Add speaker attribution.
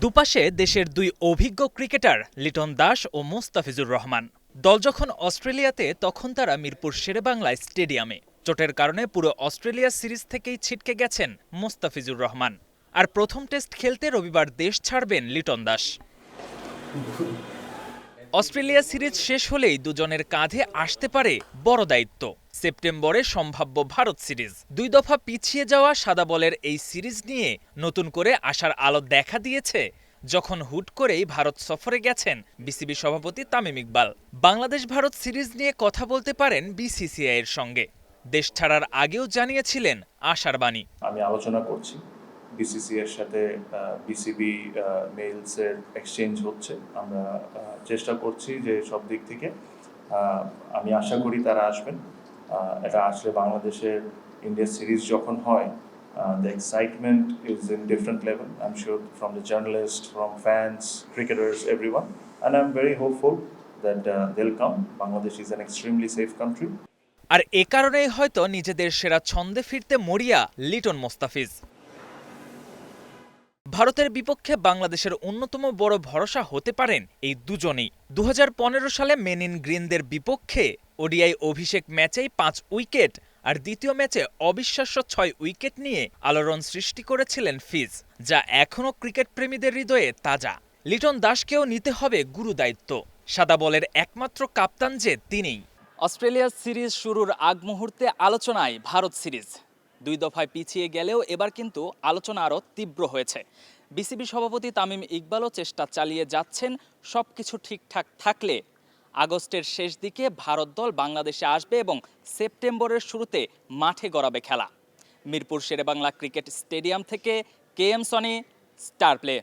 Speaker 1: দুপাশে দেশের দুই অভিজ্ঞ ক্রিকেটার লিটন দাস ও মোস্তাফিজুর রহমান। দল যখন অস্ট্রেলিয়াতে তখন তারা মিরপুর শেরেবাংলা স্টেডিয়ামে। চোটের কারণে পুরো অস্ট্রেলিয়া সিরিজ থেকেই ছিটকে গেছেন মোস্তাফিজুর রহমান। আর প্রথম টেস্ট খেলতে রবিবার দেশ ছাড়বেন লিটন দাস। অস্ট্রেলিয়া সিরিজ শেষ হলেই দুজনের কাঁধে আসতে পারে বড় দায়িত্ব, সেপ্টেম্বরে সম্ভাব্য ভারত সিরিজ। দুই দফা পিছিয়ে যাওয়া সাদা বলের এই সিরিজ নিয়ে নতুন করে আশার আলো দেখা দিয়েছে যখন হুট করেই ভারত সফরে গেছেন বিসিবি সভাপতি তামিম ইকবাল। বাংলাদেশ ভারত সিরিজ নিয়ে কথা বলতে পারেন বিসিসিআই এর সঙ্গে। দেশ ছাড়ার আগেও জানিয়েছিলেন আশার বাণী।
Speaker 2: আমি আলোচনা করছি বিসিসি এর সাথে, বিসিবি মেইলসের এক্সচেঞ্জ হচ্ছে। আমরা চেষ্টা করছি যে সব দিক থেকে আমি আশা করি তারা আসবেন। এটা আসলে বাংলাদেশের ইন্ডিয়া সিরিজ যখন হয়, the excitement is in different level. I'm sure from the journalists, from fans, cricketers, everyone. And I'm very hopeful that they'll come. Bangladesh is an extremely safe country.
Speaker 1: আর এ কারণেই হয়তো নিজেদের সেরা ছন্দে ফিরতে মরিয়া লিটন মোস্তাফিজ। ভারতের বিপক্ষে বাংলাদেশের অন্যতম বড় ভরসা হতে পারেন এই দুজনেই। 2015 সালে মেন ইন গ্রিনদের বিপক্ষে ওডিআই অভিষেক ম্যাচেই 5 উইকেট আর দ্বিতীয় ম্যাচে অবিশ্বাস্য 6 উইকেট নিয়ে আলোড়ন সৃষ্টি করেছিলেন ফিজ, যা এখনও ক্রিকেট প্রেমীদের হৃদয়ে তাজা। লিটন দাসকেও নিতে হবে গুরু দায়িত্ব। সাদা বলের একমাত্র কাপ্তান যে তিনিই। অস্ট্রেলিয়া সিরিজ শুরুর আগ মুহূর্তে আলোচনায় ভারত সিরিজ। দুই দফায় পিছিয়ে গেলেও এবার কিন্তু আলোচনা আরও তীব্র হয়েছে। বিসিবি সভাপতি তামিম ইকবালও চেষ্টা চালিয়ে যাচ্ছেন সবকিছু ঠিকঠাক থাকলে আগস্টের শেষ দিকে ভারত দল বাংলাদেশে আসবে এবং সেপ্টেম্বরের শুরুতে মাঠে গড়াবে খেলা। মিরপুর শেরেবাংলা ক্রিকেট স্টেডিয়াম থেকে K M Soni, star play.